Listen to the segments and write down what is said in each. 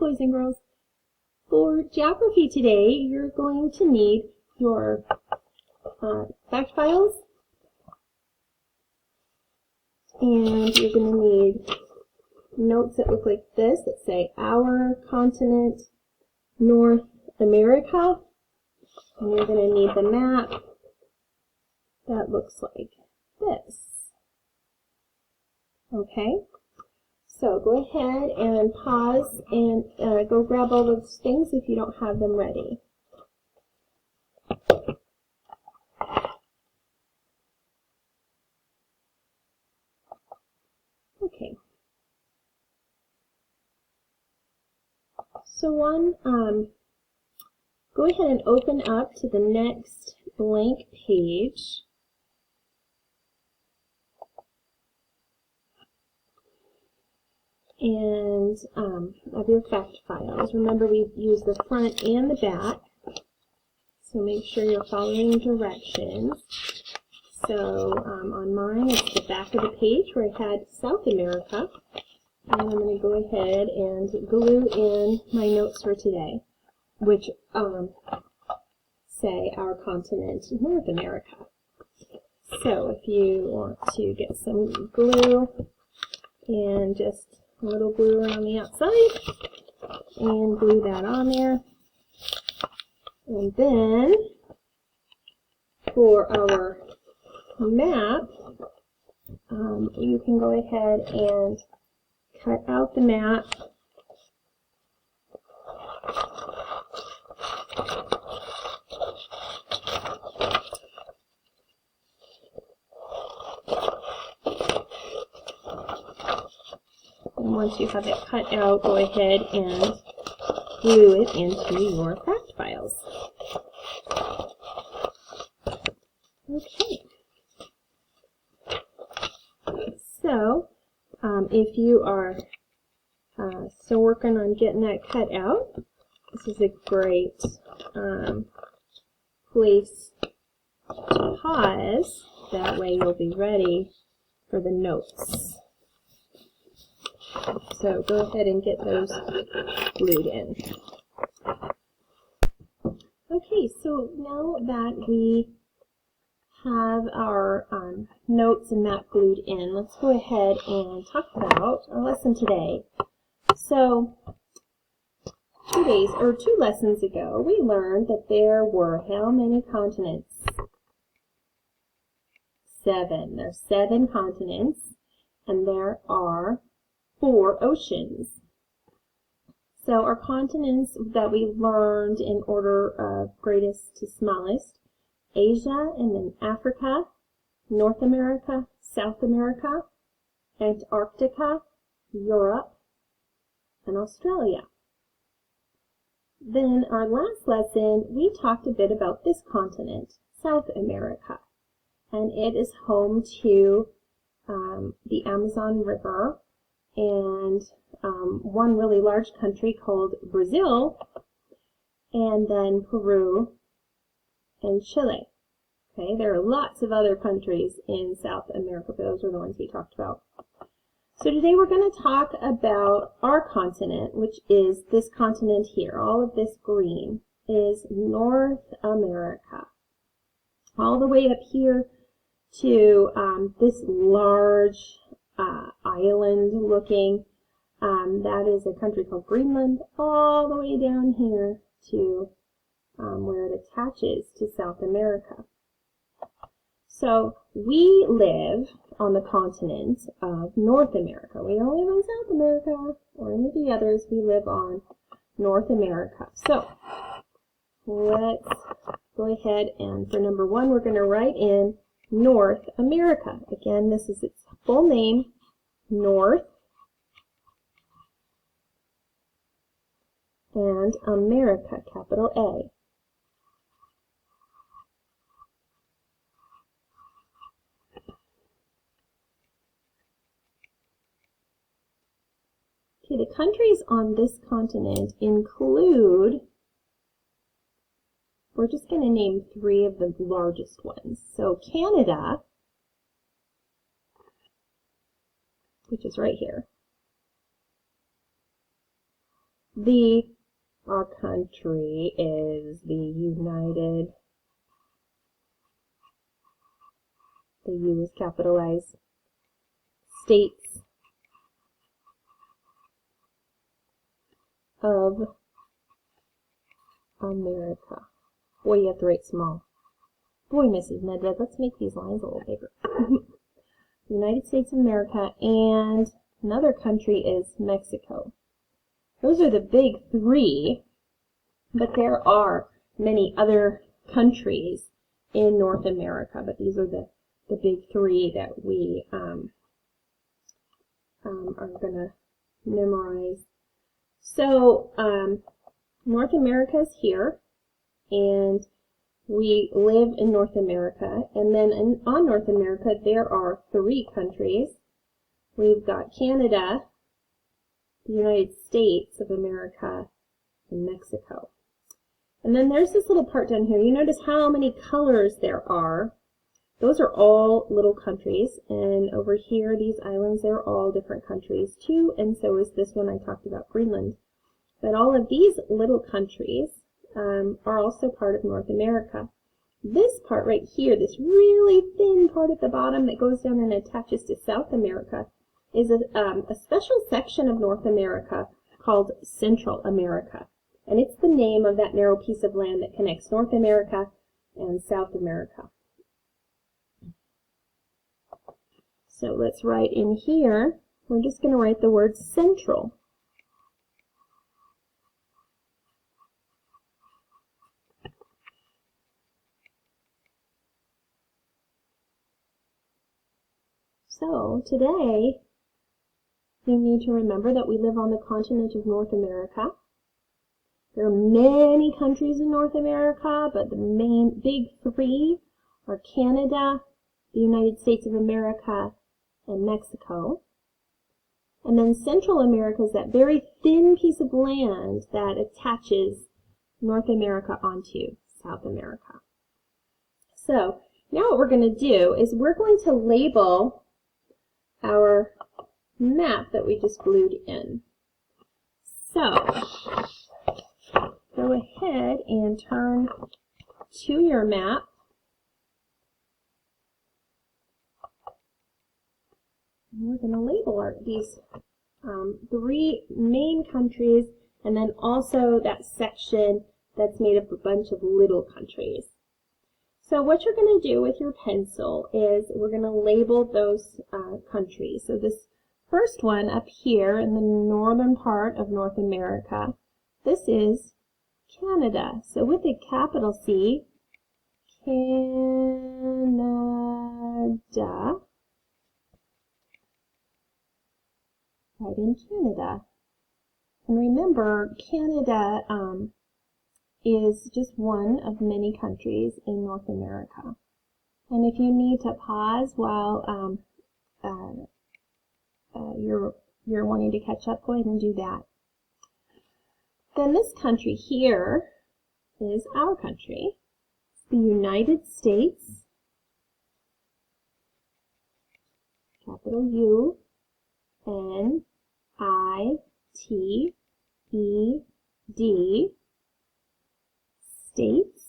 boys and girls. For geography today, you're going to need your fact files, and you're going to need notes that look like this that say our continent, North America, and you're going to need the map that looks like this. Okay, so go ahead and pause and go grab all those things if you don't have them ready. Okay. So go ahead and open up to the next blank page. And of your fact files. Remember, we use the front and the back, so make sure you're following directions. So on mine, it's the back of the page where I had South America, and I'm going to go ahead and glue in my notes for today, which say our continent, North America. So if you want to get some glue and just a little glue around the outside and glue that on there. And then for our map, you can go ahead and cut out the map. And once you have it cut out, go ahead and glue it into your fact files. Okay. So, if you are still working on getting that cut out, this is a great place to pause. That way you'll be ready for the notes. So go ahead and get those glued in. Okay, so now that we have our notes and map glued in, let's go ahead and talk about our lesson today. So 2 lessons ago, we learned that there were how many continents? 7. There's 7 continents, and there are 4 oceans. So our continents that we learned in order of greatest to smallest: Asia, and then Africa, North America, South America, Antarctica, Europe, and Australia. Then our last lesson, we talked a bit about this continent, South America, and it is home to the Amazon River and one really large country called Brazil, and then Peru and Chile. Okay, there are lots of other countries in South America, but those are the ones we talked about. So today we're going to talk about our continent, which is this continent here. All of this green is North America. All the way up here to this large island looking, that is a country called Greenland, all the way down here to where it attaches to South America. So we live on the continent of North America. We don't live in South America or any of the others. We live on North America. So let's go ahead and for number 1, we're going to write in North America. Again, this is its full name, North and America, capital A. Okay, the countries on this continent include, we're just going to name 3 of the largest ones. So Canada, which is right here. Our country is the U is capitalized, States of America. Boy, you have to write small. Boy, Mrs. Nedved, let's make these lines a little bigger. United States of America, and another country is Mexico. Those are the big three, but there are many other countries in North America, but these are the big three that we are going to memorize. So North America is here, and we live in North America, and then on North America there are three countries. We've got Canada, the United States of America, and Mexico. And then there's this little part down here. You notice how many colors there are. Those are all little countries, and over here, these islands, they're all different countries too, and so is this one I talked about, Greenland. But all of these little countries are also part of North America. This part right here, this really thin part at the bottom that goes down and attaches to South America, is a special section of North America called Central America. And it's the name of that narrow piece of land that connects North America and South America. So let's write in here, we're just going to write the word central. So today, you need to remember that we live on the continent of North America. There are many countries in North America, but the main big three are Canada, the United States of America, and Mexico. And then Central America is that very thin piece of land that attaches North America onto South America. So now what we're going to do is we're going to label our map that we just glued in. So go ahead and turn to your map. And we're going to label these three main countries, and then also that section that's made up of a bunch of little countries. So what you're going to do with your pencil is we're going to label those countries. So this first one up here in the northern part of North America, this is Canada. So with a capital C, Canada. Right in Canada. And remember, Canada is just one of many countries in North America. And if you need to pause while you're wanting to catch up, go ahead and do that. Then this country here is our country. It's the United States, capital U, N-I-T-E-D, States,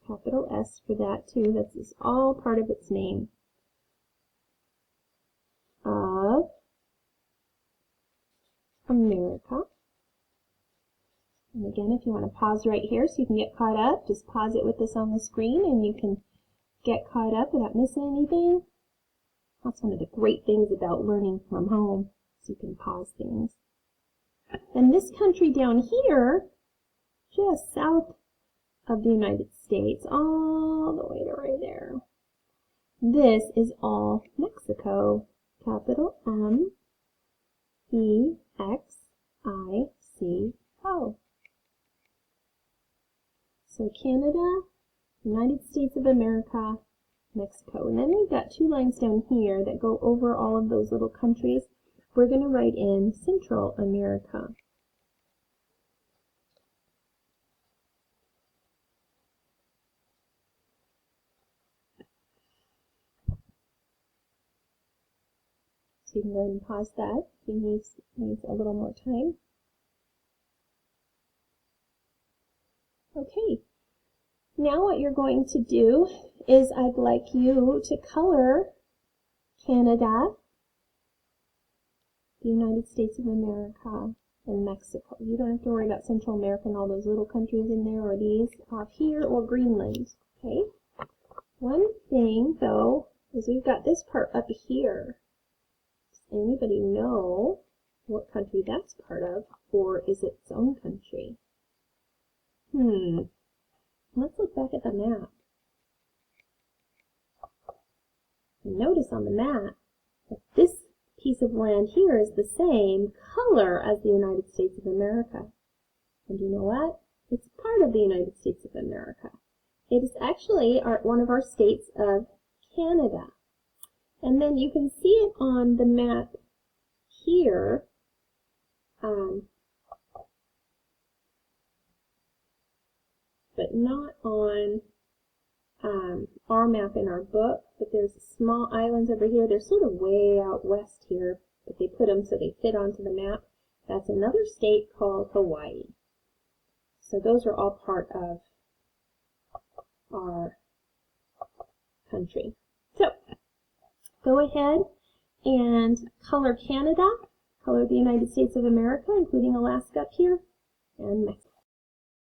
capital S for that too, that's all part of its name, of America. And again, if you want to pause right here so you can get caught up, just pause it with this on the screen and you can get caught up without missing anything. That's one of the great things about learning from home, so you can pause things. And this country down here, just south of the United States, all the way to right there, this is all Mexico, capital M-E-X-I-C-O. So Canada, United States of America, Mexico. And then we've got two lines down here that go over all of those little countries. We're going to write in Central America. So you can go ahead and pause that if you need a little more time. Okay, now what you're going to do is I'd like you to color Canada, the United States of America, and Mexico. You don't have to worry about Central America and all those little countries in there, or these off here, or Greenland. Okay? One thing, though, is we've got this part up here. Does anybody know what country that's part of, or is it its own country? Let's look back at the map. And notice on the map that this piece of land here is the same color as the United States of America. And you know what? It's part of the United States of America. It is actually one of our states of Canada. And then you can see it on the map here. But not on our map in our book, but there's small islands over here. They're sort of way out west here, but they put them so they fit onto the map. That's another state called Hawaii. So those are all part of our country. So go ahead and color Canada, color the United States of America, including Alaska up here, and Mexico.